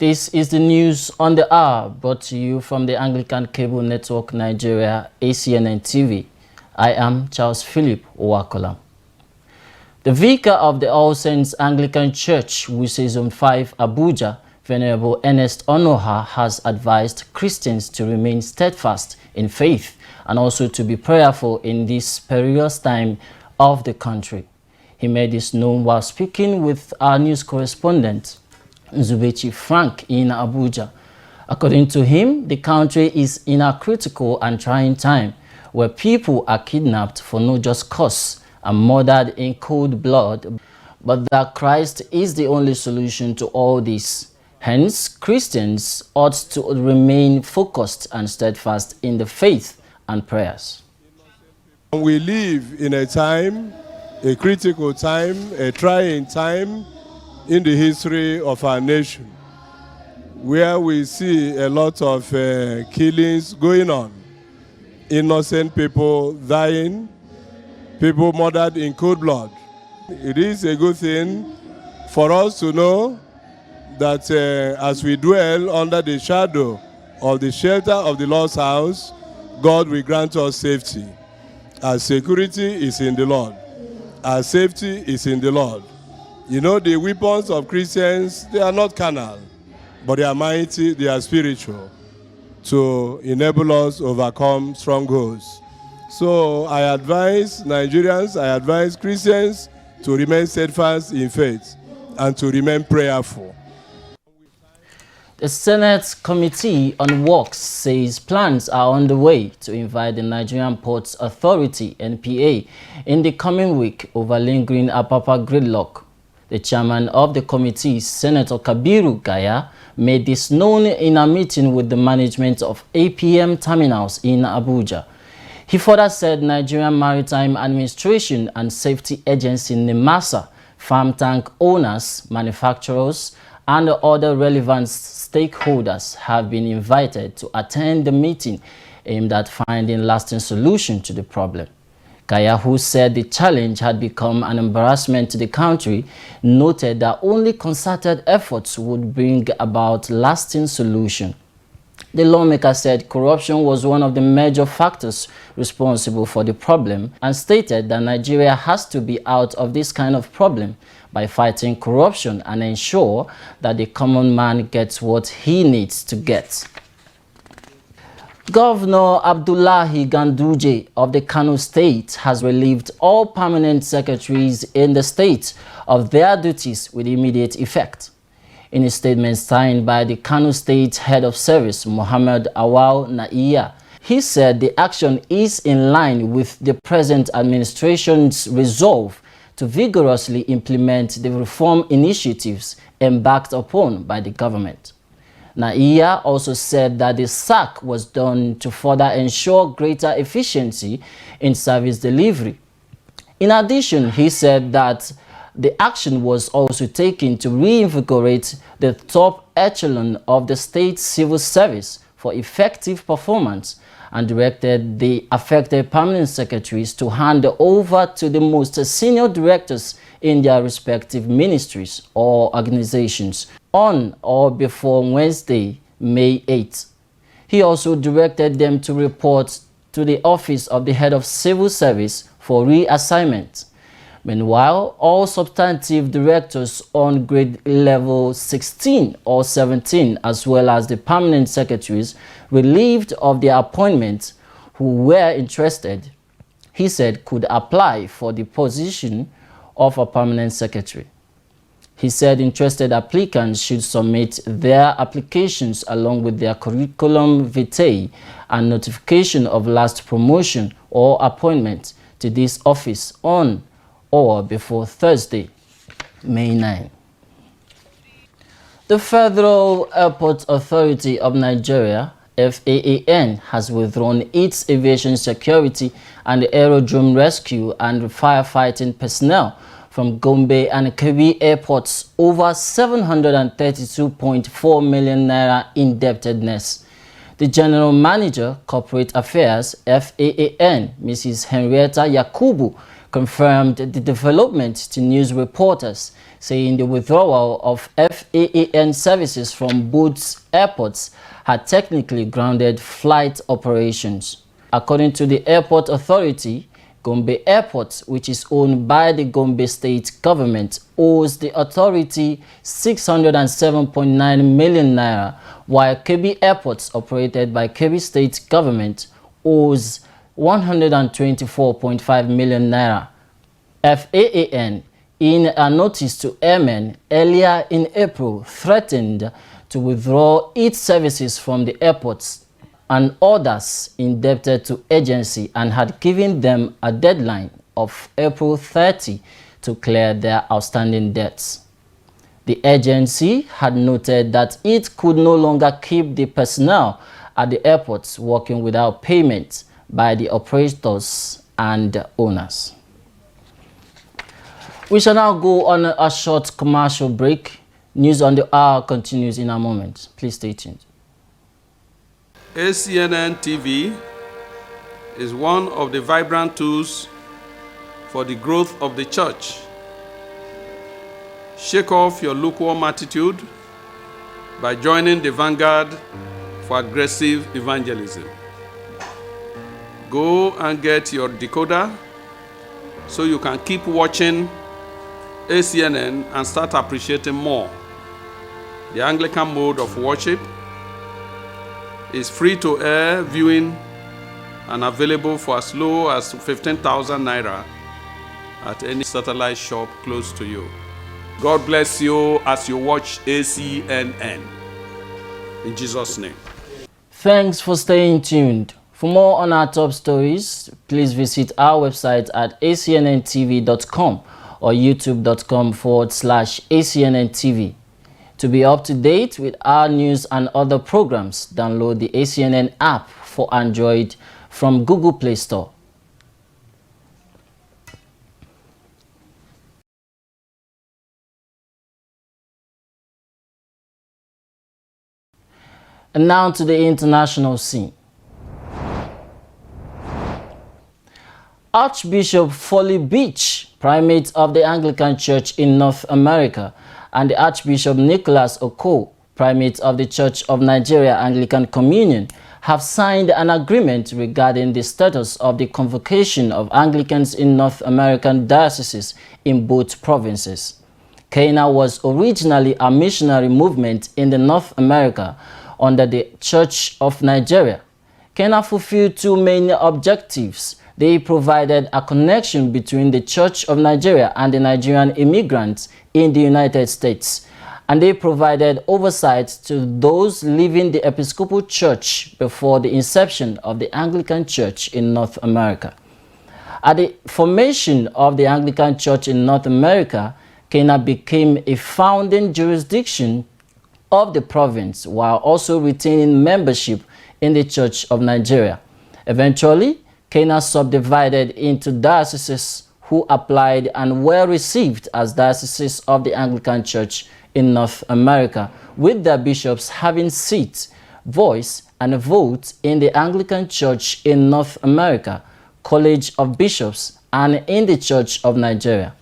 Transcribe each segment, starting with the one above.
This is the news on the hour, brought to you from the Anglican Cable Network Nigeria, ACNNTV. I am Charles Philip Owakola. The Vicar of the All Saints Anglican Church, Zone 5, Abuja, Venerable Ebenezer Onoha, has advised Christians to remain steadfast in faith and also to be prayerful in this perilous time of the country. He made this known while speaking with our news correspondent, Zubechi Frank, in Abuja. According to him, the country is in a critical and trying time where people are kidnapped for no just cause and murdered in cold blood, but that Christ is the only solution to all this. Hence, Christians ought to remain focused and steadfast in the faith and prayers. We live in a time, a critical time, a trying time in the history of our nation, where we see a lot of killings going on, innocent people dying, people murdered in cold blood. It is a good thing for us to know that as we dwell under the shadow of the shelter of the Lord's house, God will grant us safety. Our security is in the Lord. Our safety is in the Lord. You know, the weapons of Christians, they are not carnal, but they are mighty, they are spiritual, to enable us to overcome strongholds. So I advise Nigerians, I advise Christians to remain steadfast in faith and to remain prayerful. The Senate Committee on Works says plans are on the way to invite the Nigerian Ports Authority, NPA, in the coming week over lingering Apapa gridlock. The chairman of the committee, Senator Kabiru Gaya, made this known in a meeting with the management of APM terminals in Abuja. He further said Nigerian Maritime Administration and Safety Agency NIMASA, farm tank owners, manufacturers, and other relevant stakeholders have been invited to attend the meeting aimed at finding lasting solution to the problem. Kaya, who said the challenge had become an embarrassment to the country, noted that only concerted efforts would bring about lasting solution. The lawmaker said corruption was one of the major factors responsible for the problem and stated that Nigeria has to be out of this kind of problem by fighting corruption and ensure that the common man gets what he needs to get. Governor Abdullahi Ganduje of the Kano State has relieved all permanent secretaries in the state of their duties with immediate effect. In a statement signed by the Kano State Head of Service, Muhammad Awal Naiya, he said the action is in line with the present administration's resolve to vigorously implement the reform initiatives embarked upon by the government. Naiya also said that the sack was done to further ensure greater efficiency in service delivery. In addition, he said that the action was also taken to reinvigorate the top echelon of the state civil service for effective performance and directed the affected permanent secretaries to hand over to the most senior directors in their respective ministries or organizations on or before Wednesday, May 8th. He also directed them to report to the Office of the Head of Civil Service for reassignment. Meanwhile, all substantive directors on grade level 16 or 17, as well as the permanent secretaries relieved of their appointments who were interested, he said, could apply for the position of a permanent secretary. He said interested applicants should submit their applications along with their curriculum vitae and notification of last promotion or appointment to this office on or before Thursday, May 9. The Federal Airport Authority of Nigeria, FAAN, has withdrawn its aviation security and aerodrome rescue and firefighting personnel from Gombe and Kebbi airports over 732.4 million naira indebtedness. The General Manager, Corporate Affairs, FAAN, Mrs. Henrietta Yakubu, confirmed the development to news reporters, saying the withdrawal of FAAN services from both airports had technically grounded flight operations. According to the airport authority, Gombe Airport, which is owned by the Gombe State government, owes the authority 607.9 million naira, while Kebbi Airport, operated by Kebbi State government, owes 124.5 million naira. FAAN, in a notice to airmen earlier in April, threatened to withdraw its services from the airports and others indebted to agency, and had given them a deadline of April 30 to clear their outstanding debts. The agency had noted that it could no longer keep the personnel at the airports working without payment by the operators and owners. We shall now go on a short commercial break. News on the hour continues in a moment. Please stay tuned. ACNNTV is one of the vibrant tools for the growth of the church. Shake off your lukewarm attitude by joining the vanguard for aggressive evangelism. Go and get your decoder so you can keep watching ACNN and start appreciating more. The Anglican mode of worship is free to air viewing and available for as low as 15,000 naira at any satellite shop close to you. God bless you as you watch ACNN. In Jesus' name. Thanks for staying tuned. For more on our top stories, please visit our website at acnntv.com or youtube.com/ACNNTV. To be up to date with our news and other programs, download the ACNN app for Android from Google Play Store. And now to the international scene. Archbishop Foley Beach, primate of the Anglican Church in North America, and the Archbishop Nicholas Oko, primate of the Church of Nigeria Anglican Communion, have signed an agreement regarding the status of the convocation of Anglicans in North American dioceses in both provinces. Cana was originally a missionary movement in the North America under the Church of Nigeria. Cana fulfilled two main objectives. They provided a connection between the Church of Nigeria and the Nigerian immigrants in the United States, and they provided oversight to those leaving the Episcopal Church before the inception of the Anglican Church in North America. At the formation of the Anglican Church in North America, Cana became a founding jurisdiction of the province while also retaining membership in the Church of Nigeria. Eventually, Cana subdivided into dioceses who applied and were received as dioceses of the Anglican Church in North America, with their bishops having seats, voice, and a vote in the Anglican Church in North America, College of Bishops, and in the Church of Nigeria.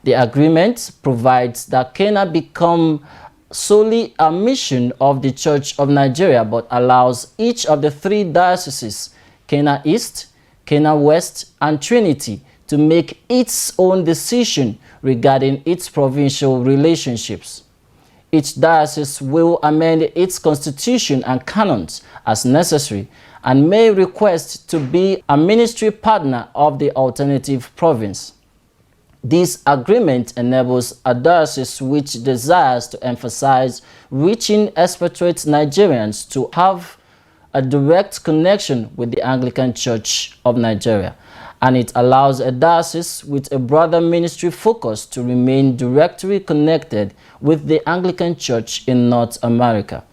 The agreement provides that Cana become solely a mission of the Church of Nigeria, but allows each of the three dioceses, Cana East, Cana West, and Trinity, to make its own decision regarding its provincial relationships. Each diocese will amend its constitution and canons as necessary and may request to be a ministry partner of the alternative province. This agreement enables a diocese which desires to emphasize reaching expatriate Nigerians to have a direct connection with the Anglican Church of Nigeria, and it allows a diocese with a broader ministry focus to remain directly connected with the Anglican Church in North America.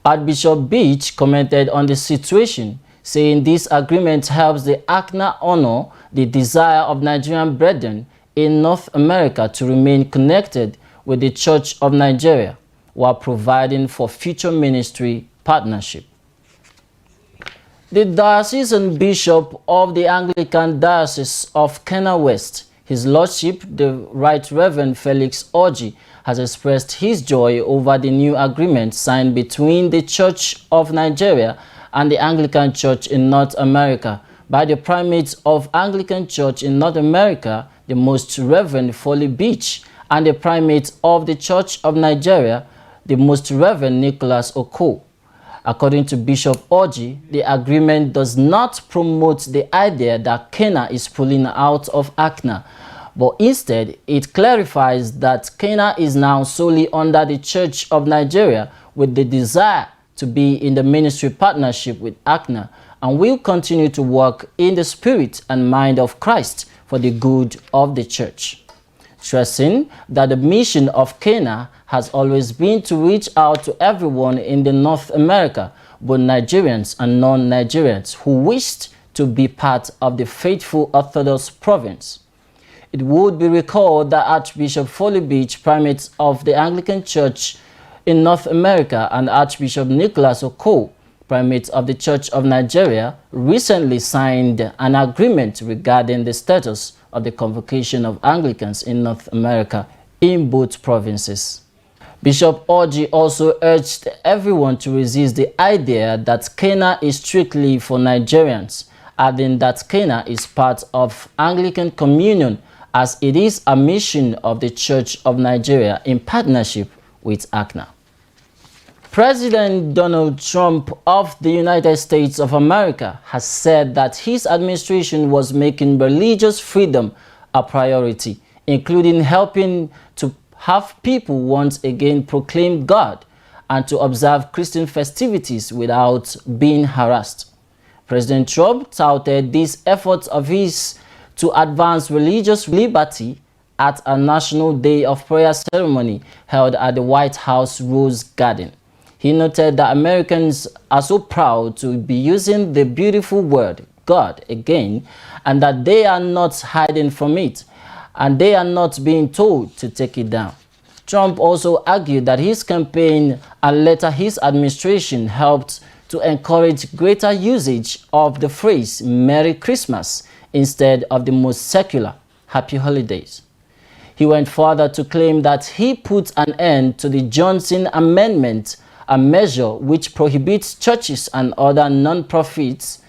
Archbishop Beach commented on the situation, saying this agreement helps the Acnn honor the desire of Nigerian brethren in North America to remain connected with the Church of Nigeria while providing for future ministry partnership. The diocesan bishop of the Anglican Diocese of Cana West, His Lordship, the Right Reverend Felix Orji, has expressed his joy over the new agreement signed between the Church of Nigeria and the Anglican Church in North America by the Primate of Anglican Church in North America, the Most Reverend Foley Beach, and the Primate of the Church of Nigeria, the Most Reverend Nicholas Oko. According to Bishop Orji, the agreement does not promote the idea that Kenya is pulling out of Acnn, but instead it clarifies that Kenya is now solely under the Church of Nigeria with the desire to be in the ministry partnership with Acnn and will continue to work in the spirit and mind of Christ for the good of the church, stressing that the mission of Kenya has always been to reach out to everyone in the North America, both Nigerians and non-Nigerians who wished to be part of the faithful Orthodox province. It would be recalled that Archbishop Foley Beach, Primate of the Anglican Church in North America, and Archbishop Nicholas Oko, Primate of the Church of Nigeria, recently signed an agreement regarding the status of the convocation of Anglicans in North America in both provinces. Bishop Orji also urged everyone to resist the idea that Kenya is strictly for Nigerians, adding that Kenya is part of Anglican Communion as it is a mission of the Church of Nigeria in partnership with Acnn. President Donald Trump of the United States of America has said that his administration was making religious freedom a priority, including helping to have people once again proclaim God and to observe Christian festivities without being harassed. President Trump touted these efforts of his to advance religious liberty at a National Day of Prayer ceremony held at the White House Rose Garden. He noted that Americans are so proud to be using the beautiful word God again, and that they are not hiding from it, and they are not being told to take it down. Trump also argued that his campaign and later his administration helped to encourage greater usage of the phrase Merry Christmas instead of the most secular Happy Holidays. He went further to claim that he put an end to the Johnson Amendment, a measure which prohibits churches and other non-profits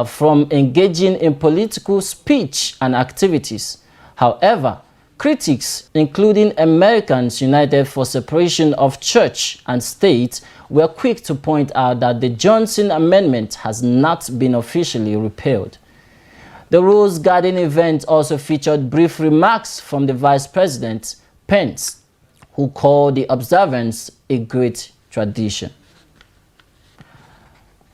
from engaging in political speech and activities. However, critics, including Americans United for Separation of Church and State, were quick to point out that the Johnson Amendment has not been officially repealed. The Rose Garden event also featured brief remarks from the Vice President, Pence, who called the observance a great tradition.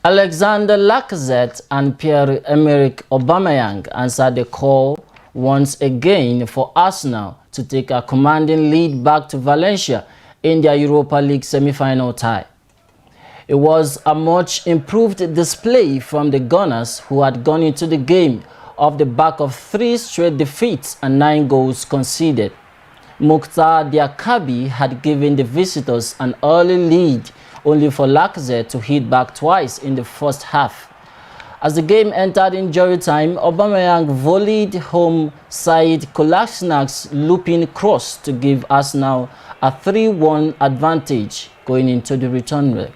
Alexander Lacazette and Pierre-Emerick Aubameyang answered the call once again for Arsenal to take a commanding lead back to Valencia in their Europa League semi-final tie. It was a much improved display from the Gunners, who had gone into the game off the back of 3 straight defeats and 9 goals conceded. Mukhtar Diakabi had given the visitors an early lead, only for Lacazette to hit back twice in the first half. As the game entered injury time, Aubameyang volleyed home Said Kolasinac looping cross to give Arsenal a 3-1 advantage going into the return leg.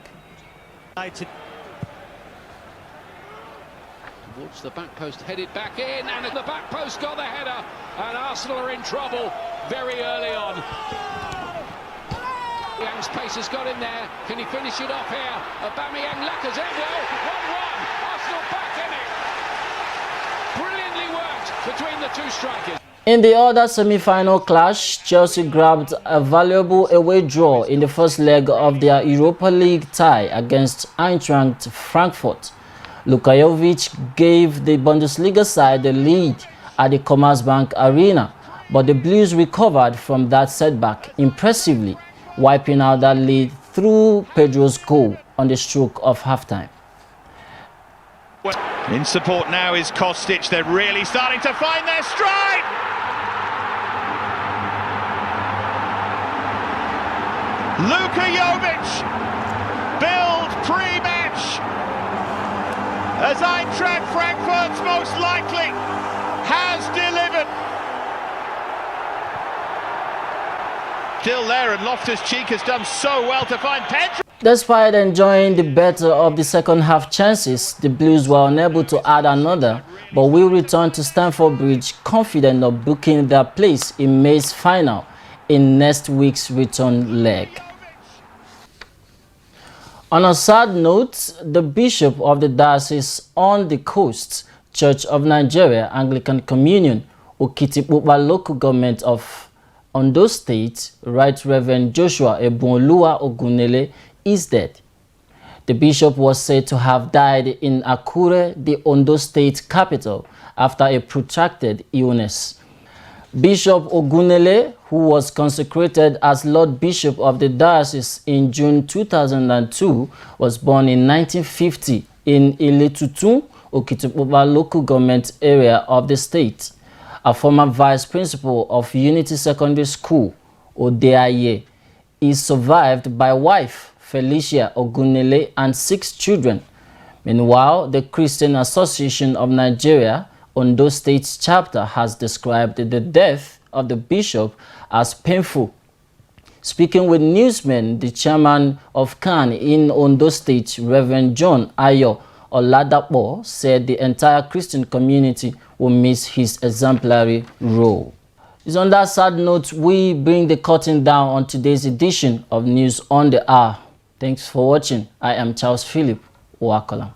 Towards the back post, headed back in, and the back post got the header, and Arsenal are in trouble very early on. Young's pace has got in there. Can he finish it off here? Aubameyang, Lacazette, 1-1. Arsenal back in it. Brilliantly worked between the two strikers. In the other semi-final clash, Chelsea grabbed a valuable away draw in the first leg of their Europa League tie against Eintracht Frankfurt. Luka Jovic gave the Bundesliga side the lead at the Commerzbank Arena, but the Blues recovered from that setback impressively, wiping out that lead through Pedro's goal on the stroke of halftime. In support now is Kostic. They're really starting to find their stride. Luka Jovic build pre-match as Eintracht Frankfurt's most likely has delivered. still there, and Loftus-Cheek has done so well to find Pedro. Despite enjoying the better of the second half chances, the Blues were unable to add another, but will return to Stamford Bridge confident of booking their place in May's final in next week's return leg. On a sad note, the Bishop of the Diocese on the Coast, Church of Nigeria, Anglican Communion, Okitipupa Local Government of Ondo State, Right Reverend Joshua Ebonoluwa Ogunele, is dead. The bishop was said to have died in Akure, the Ondo State capital, after a protracted illness. Bishop Ogunele, who was consecrated as Lord Bishop of the Diocese in June 2002, was born in 1950 in Iletutu, Okitipupa local government area of the state. A former vice principal of Unity Secondary School, Odeaye, is survived by wife Felicia Ogunele and 6 children. Meanwhile, the Christian Association of Nigeria, Ondo State chapter, has described the death of the bishop as painful. Speaking with newsmen, the chairman of Acnn in Ondo State, Reverend John Ayo Oladapo, said the entire Christian community will miss his exemplary role. It's on that sad note we bring the curtain down on today's edition of News on the Hour. Thanks for watching. I am Charles Philip Owakola.